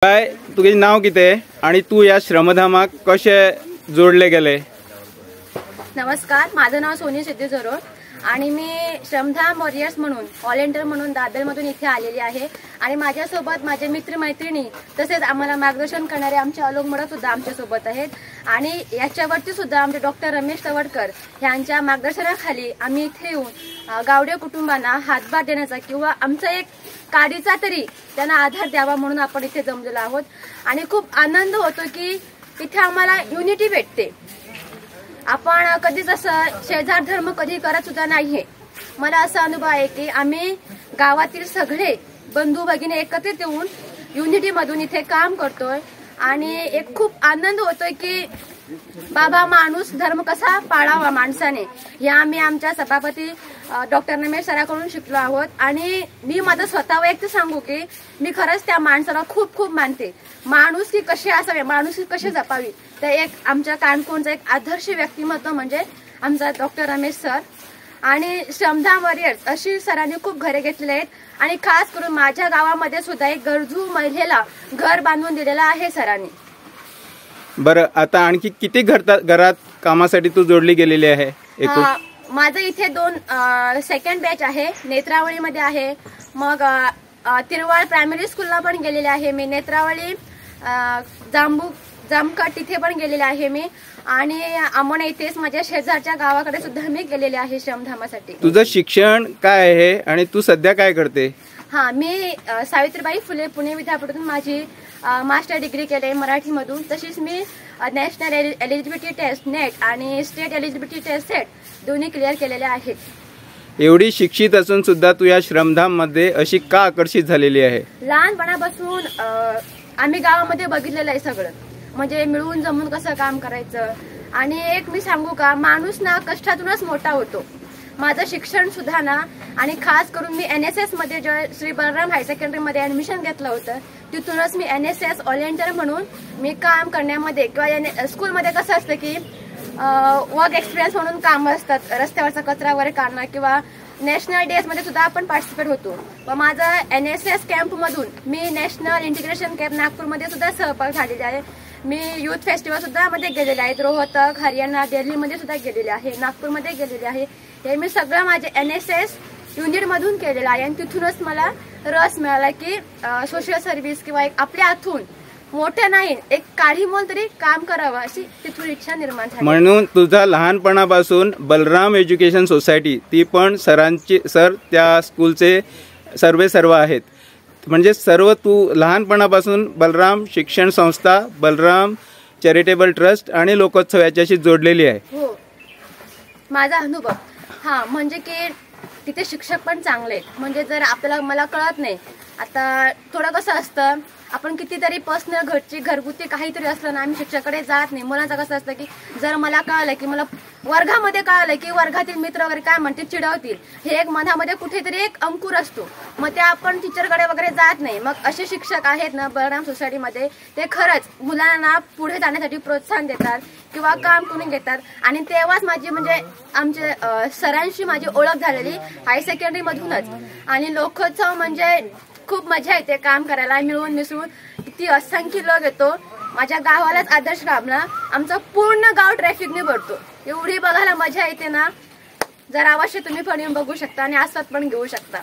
काय तुझे नाव किते आणि तू या श्रमधामाक कशे जोडले गेले? नमस्कार, माझं नाव सोनी सिद्धी झरोळ आणि मी श्रमधाम वॉरियर्स म्हणून व्हॉलेंटियर म्हणून दादरमधून इथे आलेली आहे आणि माझ्यासोबत माझे मित्रमैत्रिणी तसेच आम्हाला मार्गदर्शन करणारे आमचे अलोक सुद्धा आमच्यासोबत आहेत आणि याच्यावरती सुद्धा आमचे डॉक्टर रमेश तवडकर यांच्या मार्गदर्शनाखाली आम्ही इथे येऊन गावडे कुटुंबांना हातभार देण्याचा किंवा आमचा एक काडीचा तरी त्यांना आधार द्यावा म्हणून आपण इथे जमलेलो आहोत आणि खूप आनंद होतो की इथे आम्हाला युनिटी भेटते। आपण कधीच असं शेजार धर्म कधी करत सुद्धा नाहीये। मला असा अनुभव आहे की आम्ही गावातील सगळे बंधू भगिनी एकत्रित येऊन युनिटी मधून इथे काम करतोय आणि एक खूप आनंद होतोय की बाबा माणूस धर्म कसा पाळावा माणसाने या आम्ही आमच्या सभापती डॉक्टर रमेश सरांकडून शिकलो आहोत आणि मी माझं स्वतः वैयक्तिक सांगू की मी खरंच त्या माणसाला खूप खूप मानते। माणूस की कशी असावे, माणूस की कशी जपावी, तर एक आमच्या कानकोणचा एक आदर्श व्यक्तिमत्व म्हणजे आमचा डॉक्टर रमेश सर आणि श्रमधाम वॉरियर्स अशी सरांनी खूप घरे घेतलेली आहेत आणि खास करून माझ्या गावामध्ये सुद्धा एक गरजू महिलेला घर बांधून दिलेला आहे सरांनी। बरं, आता आणखी किती घरात कामासाठी तू जोडली गेलेली आहे? माझं इथे 2 सेकंड बॅच आहे, नेत्रावळीमध्ये आहे, मग तिरवाळ प्रायमरी स्कूलला पण गेलेले आहे मी, नेत्रावळी जामकट तिथे पण गेलेले आहे मी आणि आमोणा इथेच माझ्या शेजारच्या गावाकडे सुद्धा मी गेलेले आहे श्रमधामासाठी। तुझं शिक्षण काय आहे आणि तू सध्या काय करते? मी सावित्रीबाई फुले पुणे विद्यापीठातून माझी मास्टर डिग्री केली मराठीमधून। तशीच मी नॅशनल एलिजिबिलिटी टेस्ट नेट आणि स्टेट एलिजिबिलिटी टेस्ट सेट दोन्ही क्लिअर केलेले आहेत। एवढी शिक्षित असून सुद्धा तू या श्रमधाम मध्ये अशी का आकर्षित झालेली आहे? लहानपणापासून आम्ही गावामध्ये बघितलेलं आहे सगळं, म्हणजे मिळून जमून कसं काम करायचं आणि एक मी सांगू का, माणूस ना कष्टातूनच मोठा होतो। माझं शिक्षण सुद्धा ना आणि खास करून मी NSS मध्ये श्री बलराम हायर सेकंडरी मध्ये ऍडमिशन घेतलं होतं, तिथूनच मी NSS व्हॉलेंटियर म्हणून मी काम करण्यामध्ये किंवा स्कूलमध्ये कसं असतं की वर्क एक्सपिरियन्स म्हणून काम असतात, रस्त्यावरचा कचरा वगैरे काढणं किंवा नॅशनल डेज मध्ये सुद्धा आपण पार्टिसिपेट होतो। व माझं NSS कॅम्प मधून मी नॅशनल इंटिग्रेशन कॅम्प नागपूरमध्ये सुद्धा सहभाग झालेले आहे। मी युथ फेस्टिवल सुद्धा मध्ये गेलेले आहेत, रोहतक, हरियाणा, दिल्लीमध्ये सुद्धा गेलेले आहे, नागपूरमध्ये गेलेले आहे। हे मी सगळं माझे NSS युनिट मधून केलेलं आहे आणि तिथूनच मला रस मिळाला की सोशल सर्व्हिस किंवा एक आपल्या हातून मोठं नाही एक काढी मोल तरी काम करावं अशी तिथून इच्छा निर्माण झाली। म्हणून तुझा लहानपणापासून बलराम एज्युकेशन सोसायटी ती पण सर त्या स्कूलचे सर्व आहेत, म्हणजे सर्व तू लहानपणापासून बलराम शिक्षण संस्था, बलराम चॅरिटेबल ट्रस्ट आणि लोकोत्सव याच्याशी जोडलेली आहे। हो, माझा अनुभव म्हणजे की तिथे शिक्षक पण चांगले आहेत, म्हणजे जर आपल्याला मला कळत नाही आता थोडं कसं असतं आपण कितीतरी पर्सनल घरगुती काहीतरी असलं ना आम्ही शिक्षकाकडे जात नाही। मुलांचं कसं असतं की जर मला कळलं की मला वर्गामध्ये कळलं की वर्गातील मित्र वगैरे काय म्हणतील चिडवतील, हे एक मनामध्ये कुठेतरी एक अंकुर असतो, मग ते आपण टीचरकडे वगैरे जात नाही। मग असे शिक्षक आहेत ना बलराम सोसायटीमध्ये, ते खरंच मुलांना पुढे जाण्यासाठी प्रोत्साहन देतात किंवा काम करून घेतात आणि तेव्हाच माझी म्हणजे आमचे सरांशी माझी ओळख झालेली हायर सेकंडरी मधूनच। आणि लोकोत्सव म्हणजे खूप मजा येते काम करायला, मिळून मिसळून किती असंख्य लोक येतो। माझ्या गावालाच आदर्श गावला आमचं पूर्ण गाव ट्रॅफिकने भरतो, एवढी बघायला मजा येते ना, जर अवश्य तुम्ही पण येऊन बघू शकता आणि आस्वाद पण घेऊ शकता।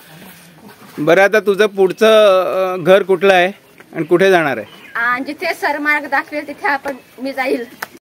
बरं, आता तुझं पुढचं घर कुठलं आहे आणि कुठे जाणार आहे? जिथे सर मार्ग दाखवेल तिथे मी जाईल।